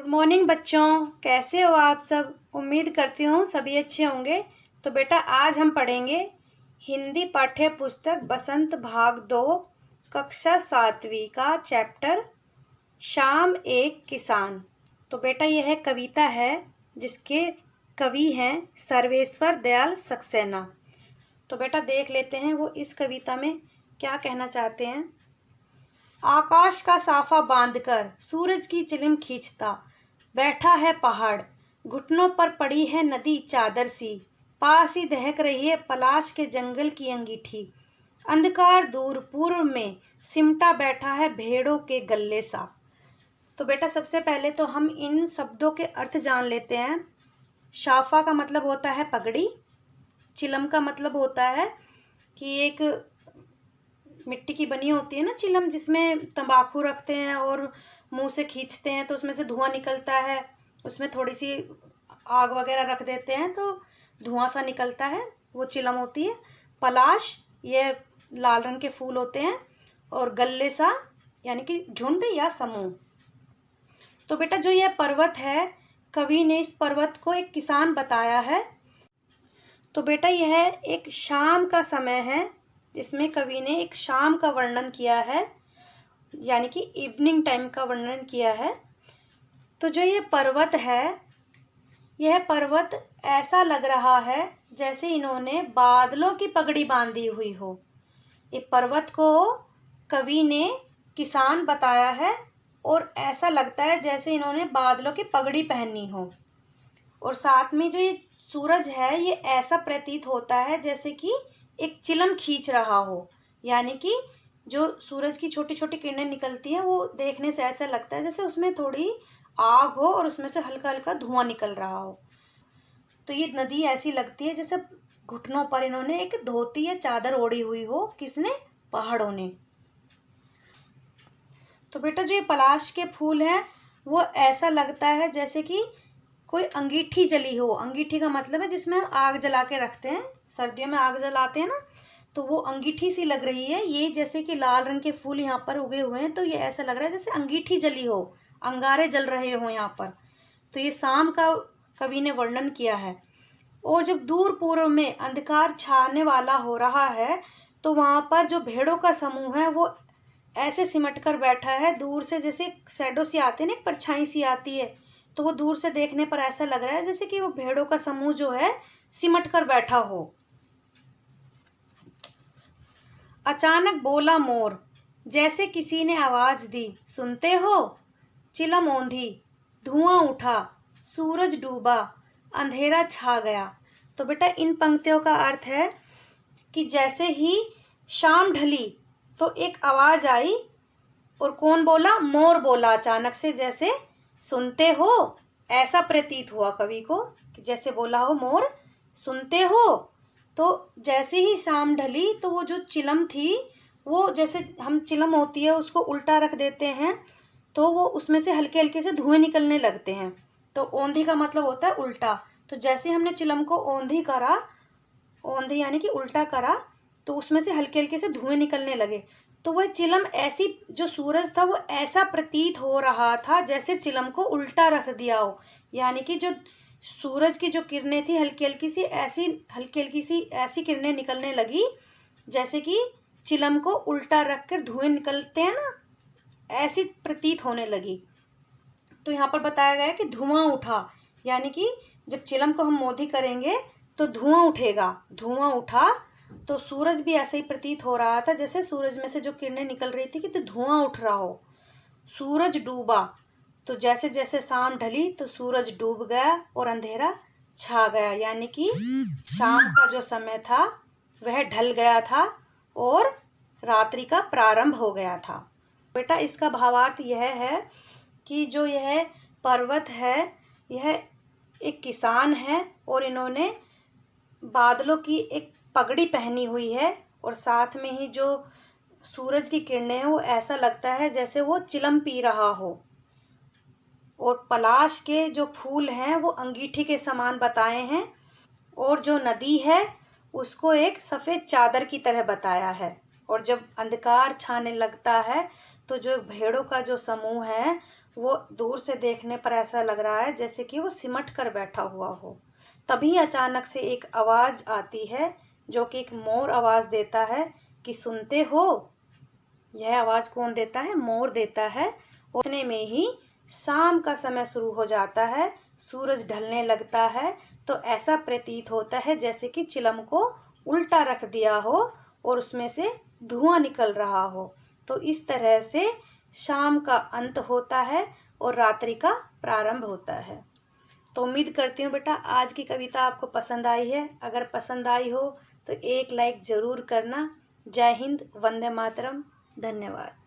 Morning बच्चों, कैसे हो आप सब। उम्मीद करती हूँ सभी अच्छे होंगे। तो बेटा आज हम पढ़ेंगे हिंदी पाठ्य पुस्तक बसंत भाग 2 कक्षा 7वीं का चैप्टर शाम एक किसान। तो बेटा यह कविता है जिसके कवि हैं सर्वेश्वर दयाल सक्सेना। तो बेटा देख लेते हैं वो इस कविता में क्या कहना चाहते हैं। आकाश का साफा बांधकर सूरज की चिलिम खींचता बैठा है पहाड़, घुटनों पर पड़ी है नदी चादर सी, पास ही दहक रही है पलाश के जंगल की अंगीठी, अंधकार दूर पूर्व में सिमटा बैठा है भेड़ों के गल्ले सा। तो बेटा सबसे पहले तो हम इन शब्दों के अर्थ जान लेते हैं। शाफा का मतलब होता है पगड़ी, चिलम का मतलब होता है कि एक मिट्टी की बनी होती है ना चिलम, जिसमें तंबाकू रखते हैं और मुंह से खींचते हैं तो उसमें से धुआं निकलता है। उसमें थोड़ी सी आग वगैरह रख देते हैं तो धुआं सा निकलता है, वो चिलम होती है। पलाश ये लाल रंग के फूल होते हैं। और गल्ले सा यानी कि झुंड या समूह। तो बेटा जो ये पर्वत है, कवि ने इस पर्वत को एक किसान बताया है। तो बेटा यह एक शाम का समय है जिसमें कवि ने एक शाम का वर्णन किया है, यानी कि इवनिंग टाइम का वर्णन किया है। तो जो ये पर्वत है, यह पर्वत ऐसा लग रहा है जैसे इन्होंने बादलों की पगड़ी बांधी हुई हो। ये पर्वत को कवि ने किसान बताया है और ऐसा लगता है जैसे इन्होंने बादलों की पगड़ी पहनी हो। और साथ में जो ये सूरज है, ये ऐसा प्रतीत होता है जैसे कि एक चिलम खींच रहा हो, यानी कि जो सूरज की छोटी छोटी किरणें निकलती हैं वो देखने से ऐसा लगता है जैसे उसमें थोड़ी आग हो और उसमें से हल्का हल्का धुआं निकल रहा हो। तो ये नदी ऐसी लगती है जैसे घुटनों पर इन्होंने एक धोती या चादर ओढ़ी हुई हो। किसने? पहाड़ों ने। तो बेटा जो ये पलाश के फूल हैं वो ऐसा लगता है जैसे कि कोई अंगीठी जली हो। अंगीठी का मतलब है जिसमें हम आग जला के रखते हैं, सर्दियों में आग जलाते हैं ना, तो वो अंगीठी सी लग रही है ये। जैसे कि लाल रंग के फूल यहाँ पर उगे हुए हैं तो ये ऐसा लग रहा है जैसे अंगीठी जली हो, अंगारे जल रहे हो यहाँ पर। तो ये शाम का कवि ने वर्णन किया है। और जब दूर पूर्व में अंधकार छाने वाला हो रहा है तो वहाँ पर जो भेड़ों का समूह है वो ऐसे सिमट कर बैठा है दूर से, जैसे शैडो सी आती है ना, एक परछाई सी आती है, तो वो दूर से देखने पर ऐसा लग रहा है जैसे कि वो भेड़ों का समूह जो है सिमट कर बैठा हो। अचानक बोला मोर, जैसे किसी ने आवाज दी, सुनते हो? चिलम ओंधी, धुआं उठा, सूरज डूबा, अंधेरा छा गया। तो बेटा इन पंक्तियों का अर्थ है कि जैसे ही शाम ढली तो एक आवाज आई। और कौन बोला? मोर बोला अचानक से, जैसे सुनते हो, ऐसा प्रतीत हुआ कवि को कि जैसे बोला हो मोर, सुनते हो। तो जैसे ही शाम ढली तो वो जो चिलम थी, वो जैसे हम चिलम होती है उसको उल्टा रख देते हैं तो वो उसमें से हल्के हल्के से धुएं निकलने लगते हैं। तो ओंधी का मतलब होता है उल्टा। तो जैसे हमने चिलम को ओंधी करा, ओंधी यानी कि उल्टा करा, तो उसमें से हल्के हल्के से धुएं निकलने लगे। तो वह चिलम ऐसी, जो सूरज था वो ऐसा प्रतीत हो रहा था जैसे चिलम को उल्टा रख दिया हो, यानी कि जो सूरज की जो किरणें थी हल्की हल्की सी ऐसी किरणें निकलने लगी जैसे कि चिलम को उल्टा रख कर धुएं निकलते हैं ना, ऐसी प्रतीत होने लगी। तो यहाँ पर बताया गया है कि धुआं उठा, यानी कि जब चिलम को हम मोदी करेंगे तो धुआं उठेगा। धुआं उठा तो सूरज भी ऐसे ही प्रतीत हो रहा था जैसे सूरज में से जो किरणें निकल रही थी कि तो धुआं उठ रहा हो। सूरज डूबा, तो जैसे जैसे शाम ढली तो सूरज डूब गया और अंधेरा छा गया, यानी कि शाम का जो समय था वह ढल गया था और रात्रि का प्रारंभ हो गया था। बेटा इसका भावार्थ यह है कि जो यह पर्वत है यह एक किसान है और इन्होंने बादलों की एक पगड़ी पहनी हुई है और साथ में ही जो सूरज की किरणें हैं वो ऐसा लगता है जैसे वो चिलम पी रहा हो। और पलाश के जो फूल हैं वो अंगीठी के समान बताए हैं। और जो नदी है उसको एक सफ़ेद चादर की तरह बताया है। और जब अंधकार छाने लगता है तो जो भेड़ों का जो समूह है वो दूर से देखने पर ऐसा लग रहा है जैसे कि वो सिमट कर बैठा हुआ हो। तभी अचानक से एक आवाज़ आती है जो कि एक मोर आवाज़ देता है कि सुनते हो। यह आवाज़ कौन देता है? मोर देता है। उतने में ही शाम का समय शुरू हो जाता है, सूरज ढलने लगता है। तो ऐसा प्रतीत होता है जैसे कि चिलम को उल्टा रख दिया हो और उसमें से धुआं निकल रहा हो। तो इस तरह से शाम का अंत होता है और रात्रि का प्रारंभ होता है। तो उम्मीद करती हूँ बेटा आज की कविता आपको पसंद आई है। अगर पसंद आई हो तो एक लाइक ज़रूर करना। जय हिंद, वंदे मातरम। धन्यवाद।